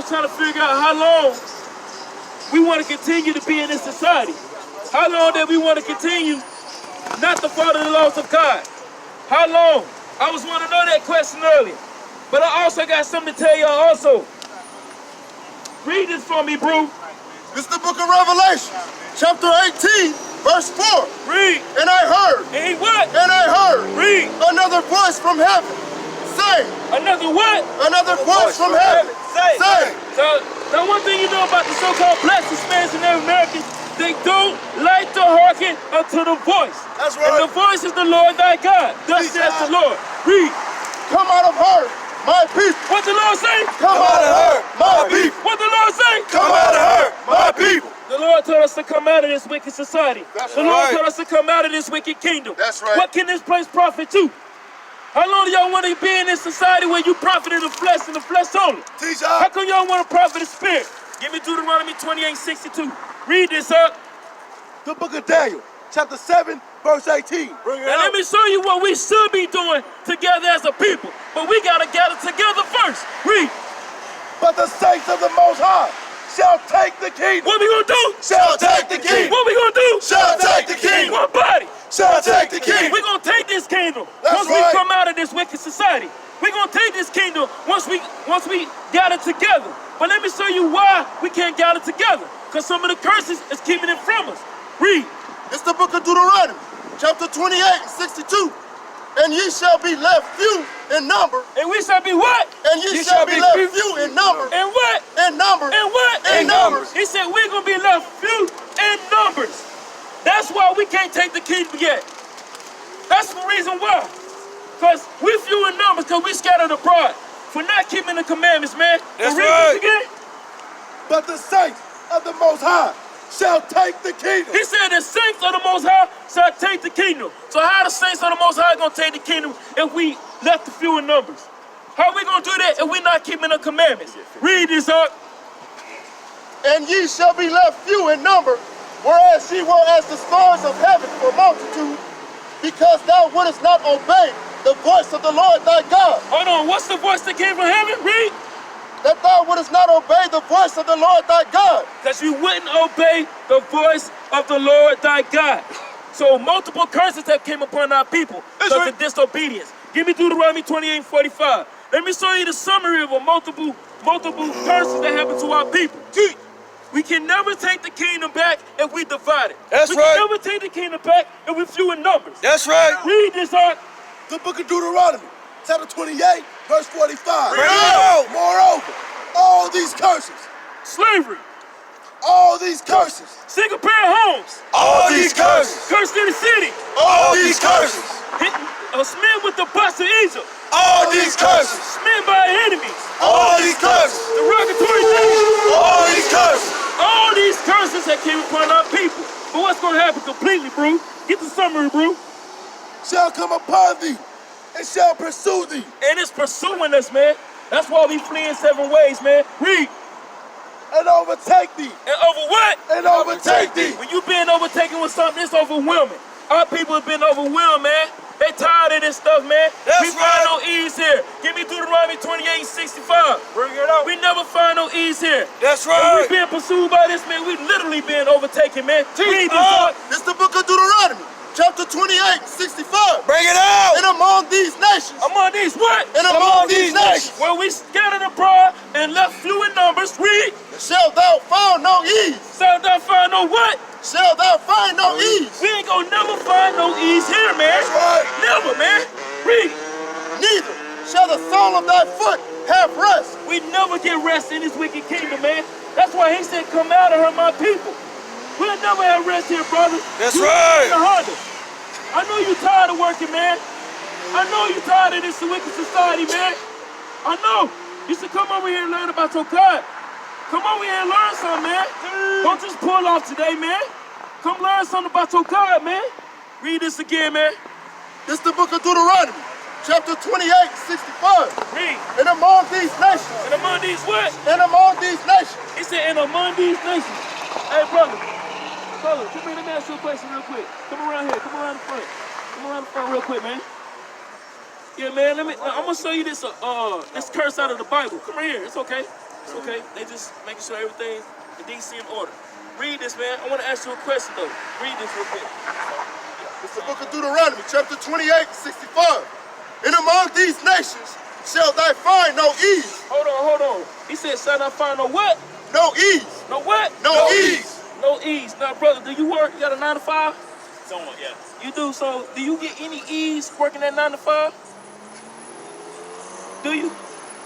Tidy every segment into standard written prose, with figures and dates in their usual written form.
trying to figure out how long we want to continue to be in this society. How long that we want to continue not to follow the laws of God. How long? I was wanting to know that question earlier. But I also got something to tell y'all also. Read this for me, bro. This is the book of Revelation, chapter 18, verse 4. Read. And I heard. And what? And I heard. Read. Another voice from heaven, saying. Another what? Another voice from heaven, saying. So, now one thing you know about the so-called Black Hispanics and Native Americans, they don't like to hearken unto the voice. That's right. And the voice is the Lord thy God. Thus says the Lord. Read. Come out of her, my people. What the Lord say? Come out of her, my people. What the Lord say? Come out of her, my people. The Lord told us to come out of this wicked society. That's the Lord right. told us to come out of this wicked kingdom. That's right. What can this place profit you? How long do y'all want to be in this society where you profit in the flesh and the flesh only? Teach How come y'all want to profit the spirit? Give me Deuteronomy 28:62. Read this up. The book of Daniel, chapter 7, verse 18. Bring it Now let me show you what we should be doing together as a people. But we got to gather together first. Read. But the saints of the Most High shall take the kingdom. What we gonna do? Shall take the kingdom. What we gonna do? Shall take the kingdom. One body. Shall take the kingdom. We're gonna take this kingdom That's once right. we come out of this wicked society. We're gonna take this kingdom once we gather together. But let me show you why we can't gather together. Because some of the curses is keeping it from us. Read. It's the book of Deuteronomy, chapter 28:62. And ye shall be left few in number. And we shall be what? And ye shall be left few in number. And what? In number. And what? In numbers. He said we're gonna be left few in numbers. That's why we can't take the kingdom yet. That's the reason why. Because we few in numbers because we scattered abroad for not keeping the commandments, man. That's read right. this again. But the saints of the Most High shall take the kingdom. He said the saints of the Most High shall take the kingdom. So how the saints of the Most High gonna take the kingdom if we left the few in numbers? How we gonna do that if we not keeping the commandments? Read this up. And ye shall be left few in number, whereas ye were as the stars of heaven for multitude, because thou wouldest not obey the voice of the Lord thy God. Hold on, what's the voice that came from heaven? Read. That thou wouldest not obey the voice of the Lord thy God. Because you wouldn't obey the voice of the Lord thy God. So multiple curses have came upon our people because of disobedience. Give me Deuteronomy 28:45. Let me show you the summary of a multiple curses that happen to our people. We can never take the kingdom back if we divide it. That's we right. can never take the kingdom back if we few in numbers. That's right. Read this out. The book of Deuteronomy, chapter 28, verse 45. Read it out. Moreover, all these curses, Slavery. all these curses, Single parent homes. all these curses, Cursed in the city. all these curses, Smitten with the bust of Egypt. all these curses, Smitten by enemies. all these curses, Derogatory things. all these curses. All these curses that came upon our people. But what's going to happen completely, bro? Get the summary, bro. Shall come upon thee and shall pursue thee. And it's pursuing us, man. That's why we flee in 7 ways, man. Read. And overtake thee. And over what? And overtake thee. When you being overtaken with something, it's overwhelming. Our people have been overwhelmed, man. They tired of this stuff, man. That's we find no ease here. Give me Deuteronomy 28:65. Bring it out. We never find no ease here. That's When right. we being pursued by this, man, we literally being overtaken, man. Read this up. This is the book of Deuteronomy, chapter 28:65. Bring it out! And among these nations, Among these what? and among these nations, Where we scattered abroad and left few in numbers, read. shalt thou find no ease. Shall thou find no what? Shalt thou find no ease. We ain't gonna never find no ease here, man. That's right. Never, man. Read. Neither shall the sole of thy foot have rest. We never get rest in this wicked kingdom, man. That's why he said, come out of her, my people. We'll never have rest here, brother. That's You right. in the Honda. I know you tired of working, man. I know you tired of this wicked society, man. I know. You should come over here and learn about your God. Come over here and learn something, man. Don't just pull off today, man. Come learn something about your God, man. Read this again, man. This is the book of Deuteronomy, chapter 28:65. Read. And among these nations, And among these what? and among these nations, He said, and among these nations. Hey, brother, come here, let me ask you a question real quick. Come around here, come around the front. Come around the front real quick, man. Yeah, man, I'm gonna show you this curse out of the Bible. Come right here, it's okay. It's okay. They just making sure everything's in decent order. Read this, man. I want to ask you a question, though. Read this real quick. It's the book of Deuteronomy, chapter 28, 65. And among these nations shall thy find no ease. Hold on. He said, shall I find no what? No ease. No what? No ease. No ease. Now, brother, do you work? You got a 9 to 5? Somewhat, yeah. You do. So, do you get any ease working at 9 to 5? Do you?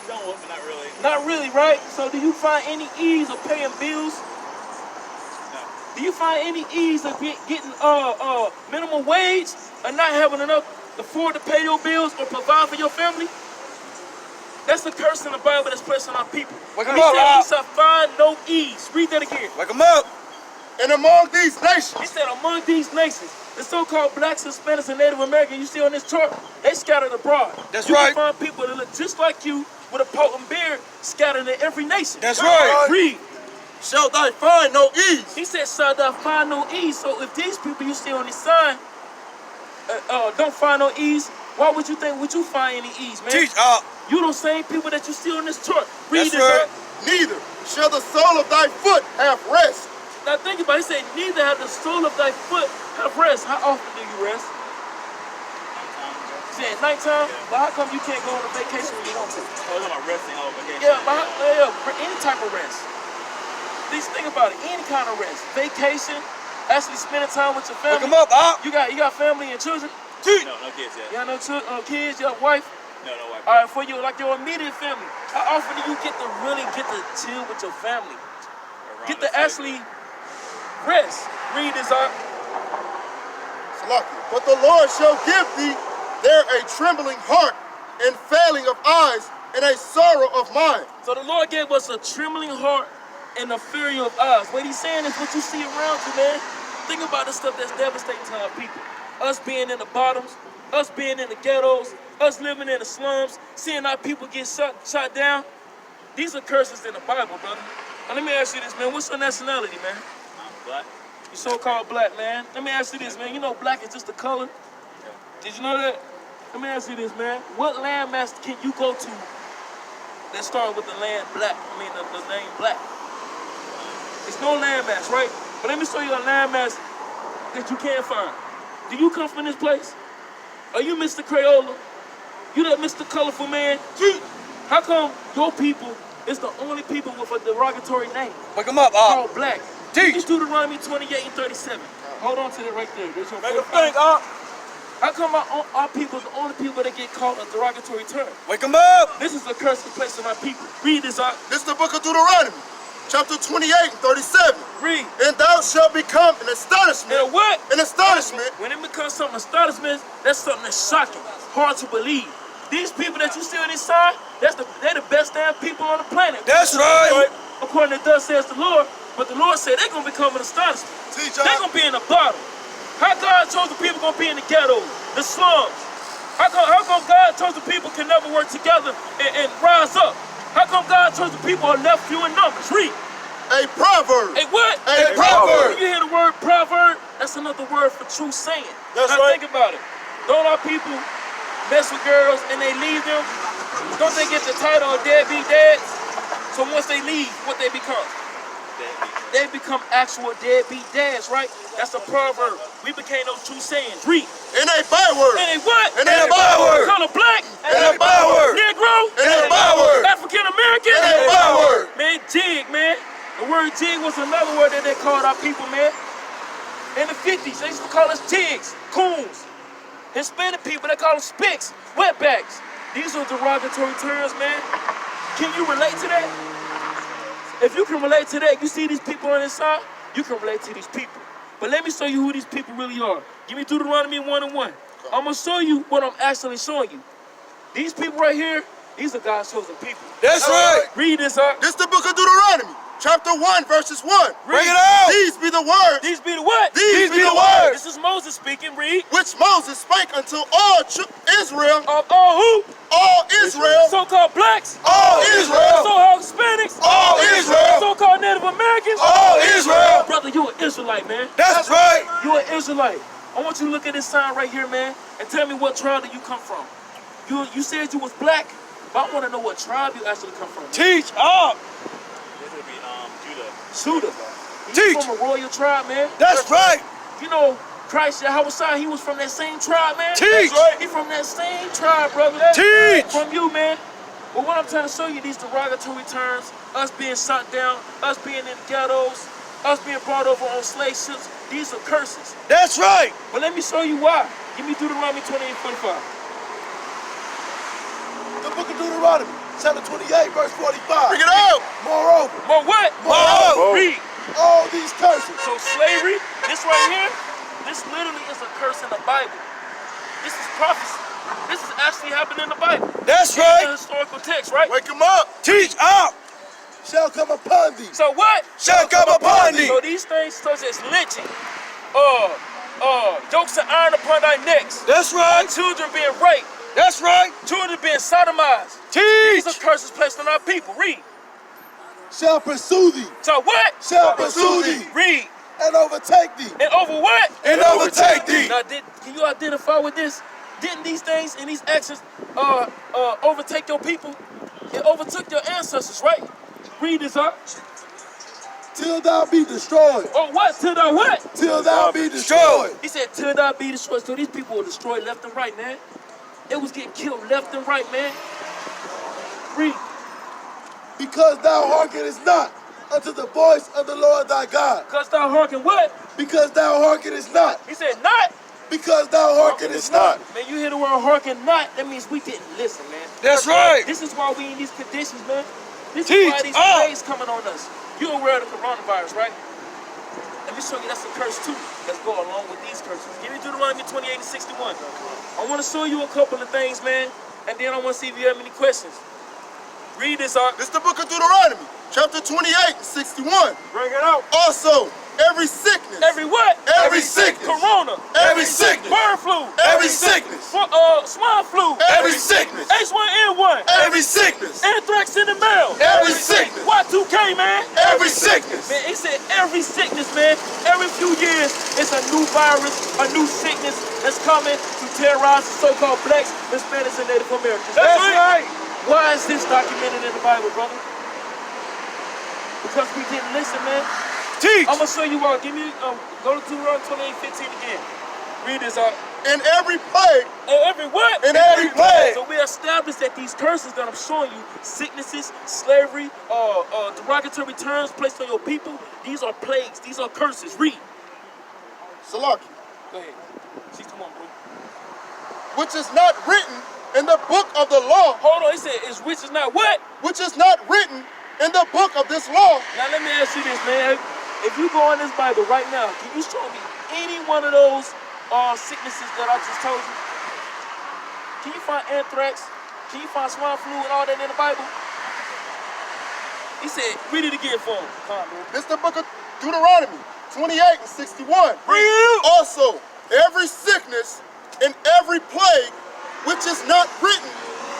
Somewhat, but not really. Not really, right? So, do you find any ease of paying bills? No. Do you find any ease of getting minimum wage and not having enough to afford to pay your bills or provide for your family? That's the curse in the Bible that's placed on our people. Wake 'em He up, said, Rob. he shall find no ease. Read that again. Wake them up. And among these He nations, said, among these nations, the so-called blacks, Hispanics, and Native Americans you see on this chart, they scattered abroad. That's you right. can find people that look just like you with a potent beard scattered in every nation. That's right. Read. shall thy find no ease. He said, shall thou find no ease. So if these people you see on this sign don't find no ease, why would you think would you find any ease, man? Teach up. You those same people that you see on this chart. Read That's this right. up. Neither shall the sole of thy foot have rest. Now think about it. He said, neither have the sole of thy foot have rest. How often do you rest? He said, nighttime? Yeah. But how come you can't go on a vacation when you want to? Oh, it's about resting on vacation. Yeah, but any type of rest. Just think about it. Any kind of rest. Vacation, actually spending time with your Wake family. them up, Op. You got family and children? Teach. No kids yet. You got no kids? You got a wife? No wife. All right, for you, like your immediate family. How often do you really get to chill with your family? Around Get the to actually rest. Read this up. Salakia. But the Lord shall give thee there a trembling heart and failing of eyes and a sorrow of mind. So the Lord gave us a trembling heart and a fury of eyes. What he's saying is what you see around you, man. Think about the stuff that's devastating to our people. Us being in the bottoms, us being in the ghettos, us living in the slums, seeing our people get shot down. These are curses in the Bible, brother. Now let me ask you this, man. What's your nationality, man? I'm black. You so-called black, man. Let me ask you this, man. You know black is just a color? Did you know that? Let me ask you this, man. What landmass can you go to that start with the land black? I mean, the name black. It's no landmass, right? But let me show you a landmass that you can't find. Do you come from this place? Are you Mr. Crayola? You that Mr. Colorful Man? How come your people is the only people with a derogatory name Wake them up, Op. called black? Teach. It's Deuteronomy 28 and 37. Hold on to that right there. There's your Make them first think, time. Op. How come our people is the only people that get called a derogatory term? Wake them up. This is a curse placed on our people. Read this out. This is the book of Deuteronomy, chapter 28 and 37. Read. And thou shalt become an astonishment. And what? An astonishment. When it becomes something astonishment, that's something that's shocking, hard to believe. These people that you see on this side, they're the best damn people on the planet. That's right. According to thus says the Lord, but the Lord said they're gonna become an astonishment. Teach They're gonna be in the bottom. How God chose the people gonna be in the ghettos, the slums? How come God chose the people can never work together and rise up? How come God chose the people are left few in numbers? Read. a proverb. A what? A proverb. When you hear the word proverb, that's another word for true saying. That's now right. think about it. Don't our people mess with girls and they leave them? Don't they get the title of deadbeat dads? So once they leave, what they become? They become actual deadbeat dads, right? That's a proverb. We became those true sayings. Read. And a byword. And a what? And a byword. Color black. And a byword. Negro. And a byword. African American. And a byword. Man, jig, man. The word jig was another word that they called our people, man. In the 50s, they used to call us jigs, coons. Hispanic people, they call them spicks, wetbacks. These are derogatory terms, man. Can you relate to that? If you can relate to that, you see these people on this side, you can relate to these people. But let me show you who these people really are. Give me Deuteronomy 1:1. I'm going to show you what I'm actually showing you. These people right here, these are God's chosen people. That's right. Read this up. This is the book of Deuteronomy, chapter 1, verses 1. Bring it out. These be the words These be the what? These be the words This is Moses speaking. Read. which Moses spake unto all Israel, All who? all Israel, So-called blacks. all Israel, So-called Hispanics. all Israel, So-called Native Americans. all Israel. Brother, you an Israelite, man. That's right. You an Israelite. I want you to look at this sign right here, man, and tell me what tribe that you come from. You said you was black, but I want to know what tribe you actually come from. Teach up. Judah. Teach. He's from a royal tribe, man. That's right. You know, Christ Yahweh, he was from that same tribe, man. Teach. That's right. He from that same tribe, brother. Teach. From you, man. But what I'm trying to show you, these derogatory terms, us being shot down, us being in ghettos, us being brought over on slave ships, these are curses. That's right. But let me show you why. Give me Deuteronomy 28:45. The book of Deuteronomy, chapter 28, verse 45. Bring it out. Moreover, More what? Moreover. Read. all these curses. So slavery, this right here, this literally is a curse in the Bible. This is prophecy. This is actually happening in the Bible. That's It's a right. historical text, right? Wake him up. Teach up. Shall come upon thee. So what? Shall come upon thee. So these things such as lynching, yokes of iron upon thy necks, That's right. children being raped, That's right. children being sodomized. These Teach. are curses placed on our people. Read. Shall pursue thee. So what? Shall pursue thee. Read. And overtake thee. And over what? And overtake thee. Now, can you identify with this? Didn't these things and these actions overtake your people? It overtook your ancestors, right? Read this up. Till thou be destroyed. Oh, what? Till thou what? Till thou be destroyed. He said, till thou be destroyed. So these people were destroyed left and right, man. It was getting killed left and right, man. Read. Because thou hearkenest not unto the voice of the Lord thy God. Because thou hearken what? Because thou hearkenest not. He said, not. Because thou hearkenest not. Man, you hear the word hearken not, that means we didn't listen, man. That's right. This is why we in these conditions, man. This Teach is why these up. plagues coming on us. You aware of the coronavirus, right? Let me show you that's a curse too. Let's go along with these curses. Give me Deuteronomy 28 and 61. I want to show you a couple of things, man, and then I want to see if you have any questions. Read this out. This is the book of Deuteronomy, chapter 28, 61. Bring it out. Also, every sickness. Every what? Every sickness. Corona. Every sickness. Bird flu. Every sickness. Swine flu. Every sickness. H1N1. Every sickness. Anthrax in the mail. Every sickness. Y2K, man. Every sickness. Man, he said every sickness, man. Every few years, it's a new virus, a new sickness that's coming to terrorize the so-called blacks, Hispanics, and Native Americans. That's right. Why is this documented in the Bible, brother? Because we didn't listen, man. Teach. I'm gonna show you all. Give me, go to Deuteronomy 28:15 again. Read this out. In every plague. And every what? In every plague. So we established that these curses that I'm showing you, sicknesses, slavery, derogatory terms placed on your people, these are plagues, these are curses. Read. Salaki. Go ahead. See, come on, bro. Which is not written in the book of the law. Hold on, he said, it's which is not what? Which is not written in the book of this law. Now let me ask you this, man. If you go in this Bible right now, can you show me any one of those sicknesses that I just told you? Can you find anthrax? Can you find swine flu and all that in the Bible? He said, read it again for him. Come on, bro. This is the book of Deuteronomy 28 and 61. Read. Also, every sickness and every plague which is not written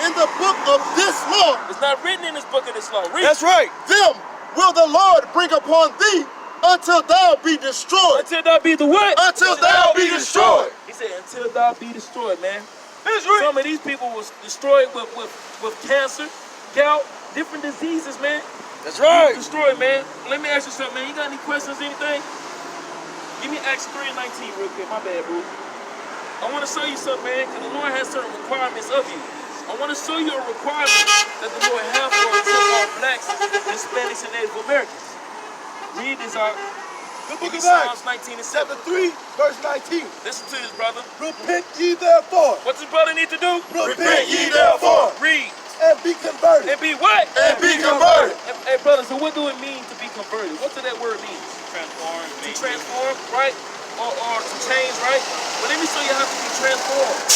in the book of this law. It's not written in this book of this law. Read. That's right. Them will the Lord bring upon thee until thou be destroyed. Until thou be the what? Until thou be destroyed. He said, until thou be destroyed, man. That's right. Some of these people was destroyed with cancer, gout, different diseases, man. That's right. Destroyed, man. Let me ask you something, man. You got any questions, anything? Give me Acts 3:19 real quick. My bad, bro. I want to show you something, man, because the Lord has certain requirements of you. I want to show you a requirement that the Lord has for so-called blacks, Hispanics, and Native Americans. Read this out. The book of Psalms Acts, 19 and 7. chapter 3, verse 19. Listen to this, brother. Repent ye therefore. What does brother need to do? Repent ye therefore. Read. And be converted. And be what? And be converted. Hey, brother, so what do it mean to be converted? What does that word mean? Transform. To transform, right? Or to change, right? But let me show you how to be transformed or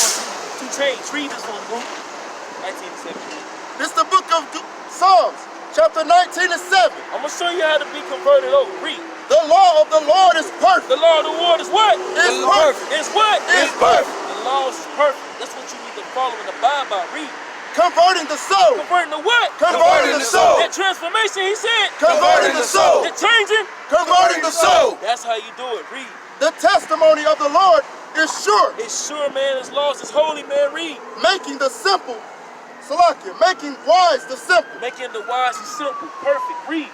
to change. Read this one, bro. 19 and 17. This is the book of Psalms, chapter 19 and 7. I'm going to show you how to be converted over. Read. The law of the Lord is perfect. The law of the Lord is what? Is perfect. Is what? Is perfect. The law is perfect. That's what you need to follow and abide by. Read. Converting the soul. Converting to what? Converting the soul. That transformation, he said. Converting the soul. That changing. Converting the soul. That's how you do it. Read. The testimony of the Lord is sure, It's sure, man. His laws is holy, man. Read. making the simple, Salakia, making wise the simple. Making the wise and simple. Perfect. Read.